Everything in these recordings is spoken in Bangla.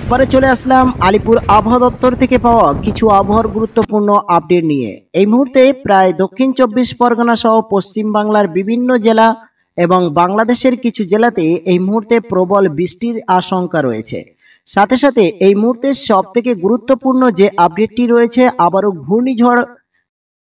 একবারে চলে আসলাম আলিপুর আবহাওয়া দপ্তর থেকে পাওয়া কিছু আবহাওয়ার গুরুত্বপূর্ণ আপডেট নিয়ে। এই মুহূর্তে প্রায় দক্ষিণ চব্বিশ পরগনা সহ পশ্চিম বাংলার বিভিন্ন জেলা এবং বাংলাদেশের কিছু জেলাতে এই মুহূর্তে প্রবল বৃষ্টির আশঙ্কা রয়েছে। সাথে সাথে এই মুহূর্তে সব থেকে গুরুত্বপূর্ণ যে আপডেটটি রয়েছে, আবারও ঘূর্ণিঝড়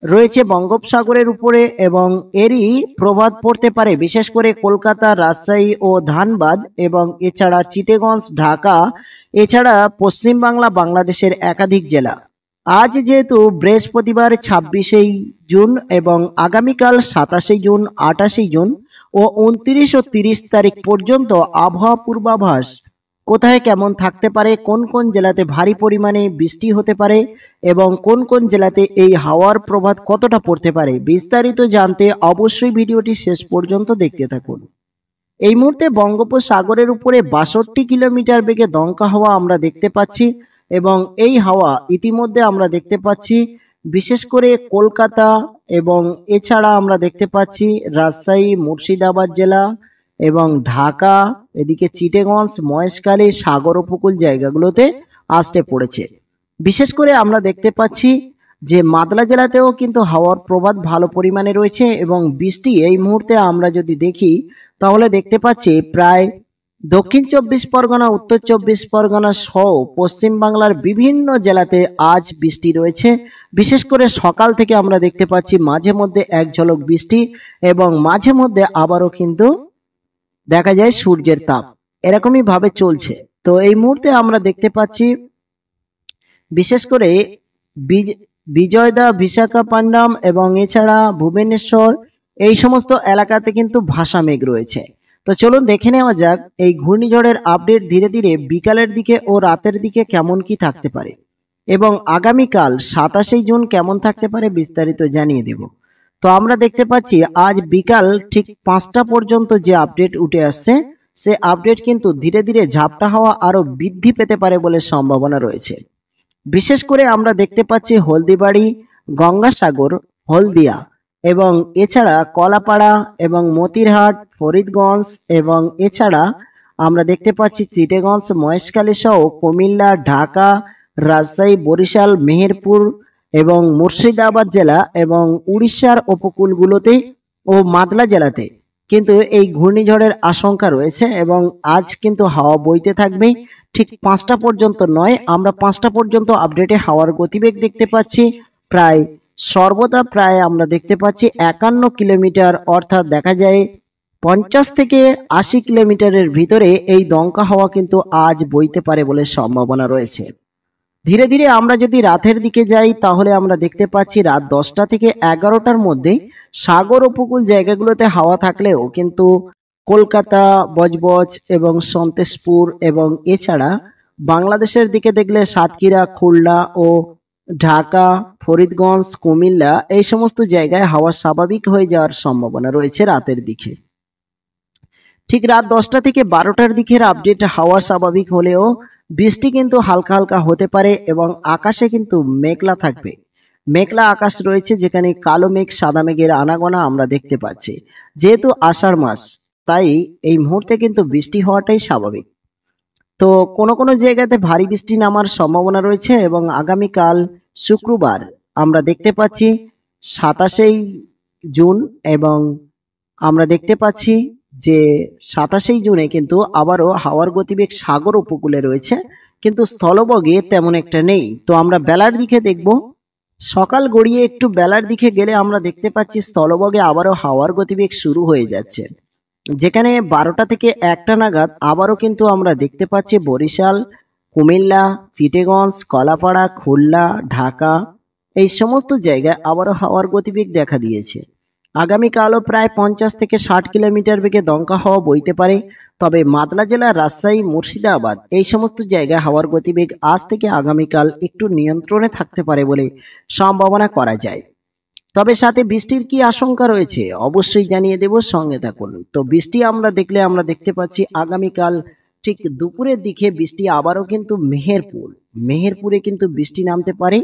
রয়েছে বঙ্গোপসাগরের উপরে এবং এরই প্রভাব পড়তে পারে বিশেষ করে কলকাতা, রাজশাহী ও ধানবাদ এবং এছাড়া চিটাগঞ্জ, ঢাকা, এছাড়া পশ্চিম বাংলা, বাংলাদেশের একাধিক জেলা। আজ যেহেতু বৃহস্পতিবার 26 জুন এবং আগামীকাল 27 জুন, 28 জুন ও 29 ও 30 তারিখ পর্যন্ত আবহাওয়া পূর্বাভাস কোথায় কেমন থাকতে পারে, কোন কোন জেলাতে ভারী পরিমাণে বৃষ্টি হতে পারে এবং কোন কোন জেলাতে এই হাওয়ার প্রভাব কতটা পড়তে পারে, বিস্তারিত জানতে অবশ্যই ভিডিওটি শেষ পর্যন্ত দেখতে থাকুন। এই মুহূর্তে বঙ্গোপসাগরের উপরে 62 কিলোমিটার বেগে দমকা হাওয়া আমরা দেখতে পাচ্ছি এবং এই হাওয়া ইতিমধ্যে আমরা দেখতে পাচ্ছি বিশেষ করে কলকাতা এবং এছাড়া আমরা দেখতে পাচ্ছি রাজশাহী, মুর্শিদাবাদ জেলা এবং ঢাকা, এদিকে চিটাগঞ্জ, মহেশখালী, সাগর উপকূল জায়গাগুলোতে আসতে পড়েছে। বিশেষ করে আমরা দেখতে পাচ্ছি যে মাদলা জেলাতেও কিন্তু হাওয়ার প্রভাব ভালো পরিমাণে রয়েছে এবং বৃষ্টি এই মুহূর্তে আমরা যদি দেখি তাহলে দেখতে পাচ্ছি প্রায় দক্ষিণ চব্বিশ পরগনা, উত্তর চব্বিশ পরগনা সহ পশ্চিম বাংলার বিভিন্ন জেলাতে আজ বৃষ্টি রয়েছে। বিশেষ করে সকাল থেকে আমরা দেখতে পাচ্ছি মাঝে মধ্যে এক ঝলক বৃষ্টি এবং মাঝে মধ্যে আবারও কিন্তু দেখা যায় সূর্যের তাপ, এরকমই ভাবে চলছে। তো এই মুহূর্তে আমরা দেখতে পাচ্ছি বিশেষ করে বিজয়দা, বিশাখাপট্টনম এবং এছাড়া ভুবনেশ্বর এই সমস্ত এলাকাতে কিন্তু ভাসা মেঘ রয়েছে। তো চলুন দেখে নেওয়া যাক এই ঘূর্ণিঝড়ের আপডেট ধীরে ধীরে বিকালের দিকে ও রাতের দিকে কেমন কি থাকতে পারে এবং আগামীকাল 27 জুন কেমন থাকতে পারে বিস্তারিত জানিয়ে দেব। তো আমরা দেখতে পাচ্ছি আজ বিকাল ঠিক 5টা পর্যন্ত যে আপডেট উঠে আসছে সে আপডেট কিন্তু ধীরে ধীরে ঝাপটা হাওয়া আরো বৃদ্ধি পেতে পারে বলে সম্ভাবনা রয়েছে। বিশেষ করে আমরা দেখতে পাচ্ছি হলদিবাড়ি, গঙ্গাসাগর, হলদিয়া এবং এছাড়া কলাপাড়া এবং মতিরহাট, ফরিদগঞ্জ এবং এছাড়া আমরা দেখতে পাচ্ছি চিটাগঞ্জ, মহেশখালী সহ কুমিল্লা, ঢাকা, রাজশাহী, বরিশাল, মেহেরপুর এবং মুর্শিদাবাদ জেলা এবং উড়িষ্যার উপকূলগুলোতে ও মাদলা জেলাতে কিন্তু এই ঘূর্ণিঝড়ের আশঙ্কা রয়েছে এবং আজ কিন্তু হাওয়া বইতে থাকবে। ঠিক 5টা পর্যন্ত নয়, আমরা 5টা পর্যন্ত আপডেটে হাওয়ার গতিবেগ দেখতে পাচ্ছি প্রায় সর্বদা প্রায় আমরা দেখতে পাচ্ছি 51 কিলোমিটার, অর্থাৎ দেখা যায় 50 থেকে 80 কিলোমিটারের ভিতরে এই দমকা হাওয়া কিন্তু আজ বইতে পারে বলে সম্ভাবনা রয়েছে। ধীরে ধীরে আমরা যদি রাতের দিকে যাই তাহলে আমরা দেখতে পাচ্ছি রাত 10টা থেকে 11টার মধ্যে সাগর উপকূল জায়গাগুলোতে হাওয়া থাকলেও কিন্তু কলকাতা, বজবজ এবং সন্তেশপুর এবং এছাড়া বাংলাদেশের দিকে দেখলে সাতক্ষীরা, খুলনা ও ঢাকা, ফরিদগঞ্জ, কুমিল্লা এই সমস্ত জায়গায় হাওয়া স্বাভাবিক হয়ে যাওয়ার সম্ভাবনা রয়েছে রাতের দিকে। ঠিক রাত 10টা থেকে 12টার দিকের আপডেট হাওয়া স্বাভাবিক হলেও বৃষ্টি কিন্তু হালকা হালকা হতে পারে এবং আকাশে কিন্তু মেঘলা থাকবে, মেঘলা আকাশ রয়েছে যেখানে কালো মেঘ, সাদা মেঘের আনাগোনা আমরা দেখতে পাচ্ছি। যেহেতু আষাঢ় মাস তাই এই মুহূর্তে কিন্তু বৃষ্টি হওয়াটাই স্বাভাবিক। তো কোনো কোনো জায়গাতে ভারী বৃষ্টি নামার সম্ভাবনা রয়েছে এবং আগামীকাল শুক্রবার আমরা দেখতে পাচ্ছি 27 জুন এবং আমরা দেখতে পাচ্ছি যে 27 জুনে কিন্তু আবারও হাওয়ার গতিবেগ সাগর উপকূলে রয়েছে কিন্তু স্থলবগে তেমন একটা নেই। তো আমরা বেলার দিকে দেখব, সকাল গড়িয়ে একটু বেলার দিকে গেলে আমরা দেখতে পাচ্ছি স্থলবগে আবারও হাওয়ার গতিবেগ শুরু হয়ে যাচ্ছে, যেখানে 12টা থেকে 1টা নাগাদ আবারও কিন্তু আমরা দেখতে পাচ্ছি বরিশাল, কুমিল্লা, চিটাগঞ্জ, কলাপাড়া, খুলনা, ঢাকা এই সমস্ত জায়গায় আবারও হাওয়ার গতিবেগ দেখা দিয়েছে। আগামীকালও প্রায় 50 থেকে 60 কিলোমিটার বেগে দমকা হাওয়া বইতে পারে, তবে মাদলা জেলা, রাজশাহী, মুর্শিদাবাদ এই সমস্ত জায়গায় হাওয়ার গতিবেগ আজ থেকে আগামীকাল একটু নিয়ন্ত্রণে থাকতে পারে বলে সম্ভাবনা করা যায়। তবে সাথে বৃষ্টির কি আশঙ্কা রয়েছে অবশ্যই জানিয়ে দেব, সঙ্গে থাকুন। তো বৃষ্টি আমরা দেখতে পাচ্ছি আগামীকাল ঠিক দুপুরের দিকে বৃষ্টি আবারও কিন্তু মেহেরপুরে কিন্তু বৃষ্টি নামতে পারে,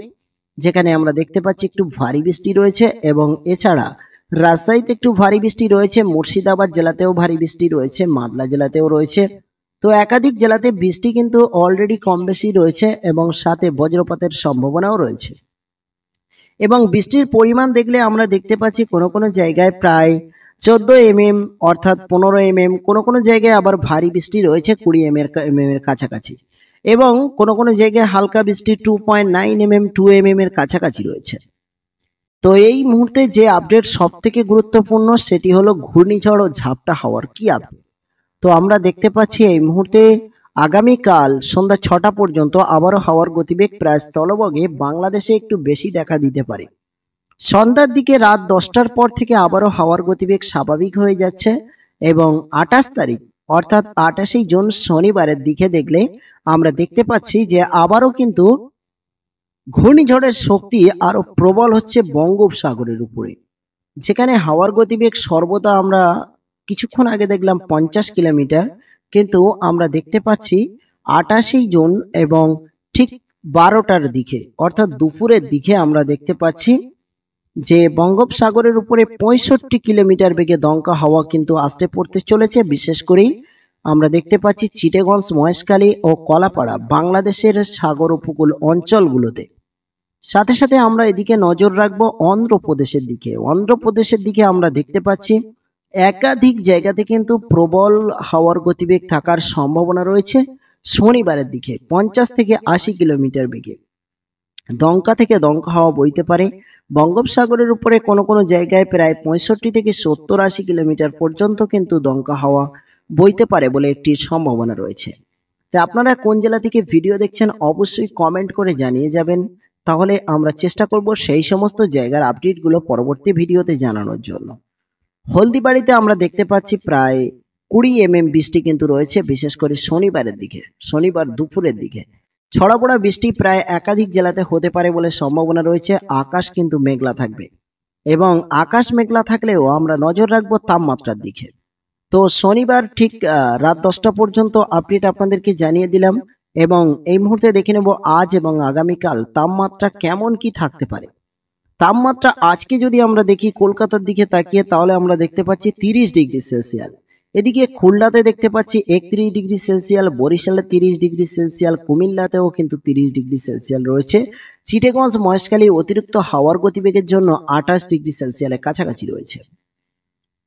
যেখানে আমরা দেখতে পাচ্ছি একটু ভারী বৃষ্টি রয়েছে এবং এছাড়া রাজশাহীতে একটু ভারী বৃষ্টি রয়েছে, মুর্শিদাবাদ জেলাতেও ভারী বৃষ্টি রয়েছে, মাদলা জেলাতেও রয়েছে তো একাধিক জেলাতে বৃষ্টি কিন্তু অলরেডি কম বেশি রয়েছে এবং সাথে বজ্রপাতের সম্ভাবনাও রয়েছে। এবং বৃষ্টির পরিমাণ দেখলে আমরা দেখতে পাচ্ছি কোনো কোনো জায়গায় প্রায় 14 mm অর্থাৎ 15 mm, কোনো কোনো জায়গায় আবার ভারী বৃষ্টি রয়েছে 20 mm এর কাছাকাছি, এবং কোনো কোনো জায়গায় হালকা বৃষ্টি 2.9 mm 2 mm এর কাছাকাছি রয়েছে। তো এই মুহূর্তে যে আপডেট সব থেকে গুরুত্বপূর্ণ সেটি হলো ঘূর্ণিঝড় ও ঝাপটা হাওয়ার কি আপডেট। তো আমরা দেখতে পাচ্ছি এই মুহূর্তে আগামীকাল সন্ধ্যা 6টা পর্যন্ত আবারও হাওয়ার গতিবেগ প্রায় স্থলভাগে বাংলাদেশে একটু বেশি দেখা দিতে পারে। সন্ধ্যার দিকে রাত 10টার পর থেকে আবারও হাওয়ার গতিবেগ স্বাভাবিক হয়ে যাচ্ছে এবং 28 তারিখ অর্থাৎ 28 জুন শনিবারের দিকে দেখলে আমরা দেখতে পাচ্ছি যে আবারও কিন্তু ঘূর্ণিঝড়ের শক্তি আরো প্রবল হচ্ছে বঙ্গোপসাগরের উপরে, যেখানে হাওয়ার গতিবেগ সর্বদা আমরা কিছুক্ষণ আগে দেখলাম 50 কিলোমিটার, কিন্তু আমরা দেখতে পাচ্ছি 28 জুন এবং ঠিক 12টার দিকে অর্থাৎ দুপুরের দিকে আমরা দেখতে পাচ্ছি যে বঙ্গোপসাগরের উপরে 65 কিলোমিটার বেগে দমকা হাওয়া কিন্তু আসতে পড়তে চলেছে। বিশেষ করে আমরা দেখতে পাচ্ছি চিটাগং, মহেশখালী ও কলাপাড়া বাংলাদেশের সাগর উপকূল অঞ্চলগুলোতে। সাথে সাথে আমরা এদিকে নজর রাখবো অন্ধ্রপ্রদেশের দিকে। অন্ধ্রপ্রদেশের দিকে আমরা দেখতে পাচ্ছি একাধিক জায়গাতে কিন্তু প্রবল হাওয়ার গতিবেগ থাকার সম্ভাবনা রয়েছে। শনিবারের দিকে 50 থেকে 80 কিলোমিটার বেগে দমকা থেকে দমকা হাওয়া বইতে পারে। বঙ্গোপসাগরের উপরে কোনো কোনো জায়গায় প্রায় 65 থেকে 70-80 কিলোমিটার পর্যন্ত কিন্তু দমকা হাওয়া বইতে পারে বলে একটি সম্ভাবনা রয়েছে। তা আপনারা কোন জেলা থেকে ভিডিও দেখছেন অবশ্যই কমেন্ট করে জানিয়ে যাবেন, তাহলে আমরা চেষ্টা করব সেই সমস্ত জায়গার আপডেটগুলো পরবর্তী ভিডিওতে জানানোর জন্য। হলদিবাড়িতে আমরা দেখতে পাচ্ছি প্রায় 20 mm বৃষ্টি কিন্তু রয়েছে, বিশেষ করে শনিবারের দিকে, শনিবার দুপুরের দিকে ছড়াপড়া বৃষ্টি প্রায় একাধিক জেলাতে হতে পারে বলে সম্ভাবনা রয়েছে। আকাশ কিন্তু মেঘলা থাকবে এবং আকাশ মেঘলা থাকলেও আমরা নজর রাখবো তাপমাত্রার দিকে। তো শনিবার ঠিক রাত 10টা পর্যন্ত আপডেট আপনাদেরকে জানিয়ে দিলাম এবং এই মুহূর্তে দেখে নেব আজ এবং আগামীকাল তাপমাত্রা কেমন কি থাকতে পারে। তাপমাত্রা আজকে যদি আমরা দেখি কলকাতার দিকে তাকিয়ে, তাহলে আমরা দেখতে পাচ্ছি 30 ডিগ্রি সেলসিয়াস। এদিকে খুলনাতে দেখতে পাচ্ছি 31 ডিগ্রি সেলসিয়াস, বরিশালে 30 ডিগ্রি সেলসিয়াস, কুমিল্লাতেও কিন্তু 30 ডিগ্রি সেলসিয়াস রয়েছে। চিটাগং, মহেশখালী অতিরিক্ত হাওয়ার গতিবেগের জন্য 28 ডিগ্রি সেলসিয়াসের কাছাকাছি রয়েছে।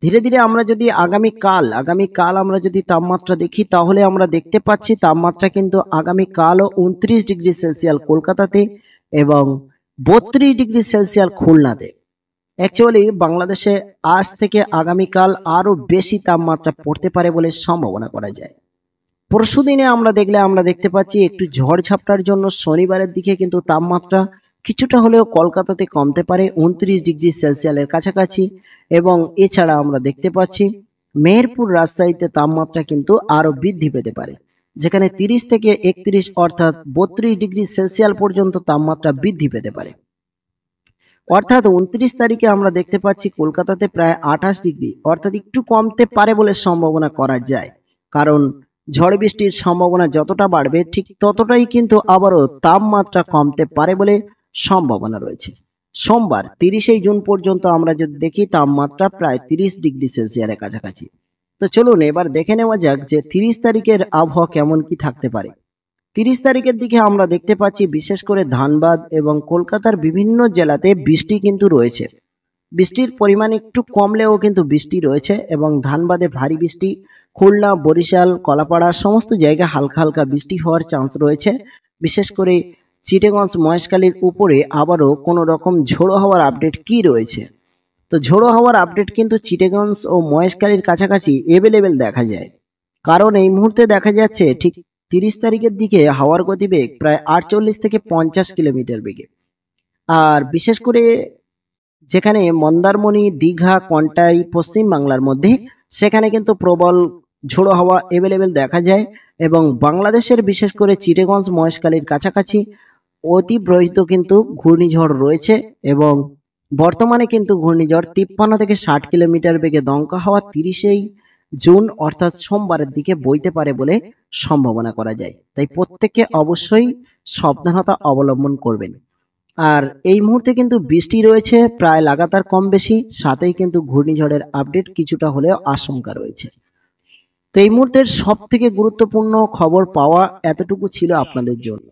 ধীরে ধীরে আমরা যদি আগামীকাল আমরা যদি তাপমাত্রা দেখি, তাহলে আমরা দেখতে পাচ্ছি তাপমাত্রা কিন্তু আগামীকালও 29 ডিগ্রি সেলসিয়াস কলকাতাতে এবং 32 ডিগ্রি সেলসিয়াস খুলনাতে। অ্যাকচুয়ালি বাংলাদেশে আজ থেকে আগামীকাল আরো বেশি তাপমাত্রা পড়তে পারে বলে সম্ভাবনা করা যায়। পরশু দিনে আমরা দেখতে পাচ্ছি একটু ঝড় ঝাপটার জন্য শনিবারের দিকে কিন্তু তাপমাত্রা কিছুটা হলেও কলকাতাতে কমতে পারে 29 ডিগ্রি সেলসিয়াসের কাছাকাছি, এবং এছাড়া আমরা দেখতে পাচ্ছি মেহেরপুর, রাজশাহীতে তাপমাত্রা কিন্তু আরো বৃদ্ধি পেতে পারে, যেখানে 30 থেকে 31 অর্থাৎ 32 ডিগ্রি সেলসিয়াস পর্যন্ত তাপমাত্রা বৃদ্ধি পেতে পারে। অর্থাৎ 29 তারিখে আমরা দেখতে পাচ্ছি কলকাতাতে প্রায় 28 ডিগ্রি অর্থাৎ একটু কমতে পারে বলে সম্ভাবনা করা যায়, কারণ ঝড় বৃষ্টির সম্ভাবনা যতটা বাড়বে ঠিক ততটাই কিন্তু আবারও তাপমাত্রা কমতে পারে বলে সম্ভাবনা রয়েছে। সোমবার 30 জুন পর্যন্ত আমরা যদি দেখি তাপমাত্রা প্রায় 30 ডিগ্রি সেলসিয়াসের কাছাকাছি। তো চলুন এবার দেখে নেওয়া যাক যে 30 তারিখের আবহাওয়া কেমন কি থাকতে পারে। 30 তারিখের দিকে আমরা দেখতে পাচ্ছি বিশেষ করে ধানবাদ এবং কলকাতার বিভিন্ন জেলাতে বৃষ্টি কিন্তু রয়েছে। বৃষ্টির পরিমাণ একটু কমলেও কিন্তু বৃষ্টি রয়েছে এবং ধানবাদে ভারী বৃষ্টি, খুলনা, বরিশাল, কলাপাড়া সমস্ত জায়গায় হালকা হালকা বৃষ্টি হওয়ার চান্স রয়েছে। বিশেষ করে চিটাগং, মহেশখালীর উপরে আবারও কোনো রকম ঝোড়ো হওয়ার আপডেট কি রয়েছে। তো ঝোড়ো হওয়ার আপডেট কিন্তু চিটাগং ও মহেশখালীর কাছাকাছি এভেলেবেল দেখা যায়, কারণ এই মুহূর্তে দেখা যাচ্ছে ঠিক 30 তারিখের দিকে হাওয়ার গতিবেগ প্রায় 48 থেকে 50 কিলোমিটার বেগে। আর বিশেষ করে যেখানে মন্দারমণি, দীঘা, কন্টাই পশ্চিম বাংলার মধ্যে, সেখানে কিন্তু প্রবল ঝোড়ো হাওয়া এভেলেবেল দেখা যায় এবং বাংলাদেশের বিশেষ করে চিটাগং, মহেশখালীর কাছাকাছি অতিপ্রহিত কিন্তু ঘূর্ণিঝড় রয়েছে এবং বর্তমানে কিন্তু ঘূর্ণিঝড় 53 থেকে 60 কিলোমিটার বেগে দমকা হাওয়া 30 জুন অর্থাৎ সোমবারের দিকে বইতে পারে বলে সম্ভাবনা করা যায়। তাই প্রত্যেককে অবশ্যই সাবধানতা অবলম্বন করবেন। আর এই মুহূর্তে কিন্তু বৃষ্টি রয়েছে প্রায় লাগাতার কম বেশি, সাথেই কিন্তু ঘূর্ণিঝড়ের আপডেট কিছুটা হলেও আশঙ্কা রয়েছে। তো এই মুহূর্তের সব থেকে গুরুত্বপূর্ণ খবর পাওয়া এতটুকু ছিল আপনাদের জন্য।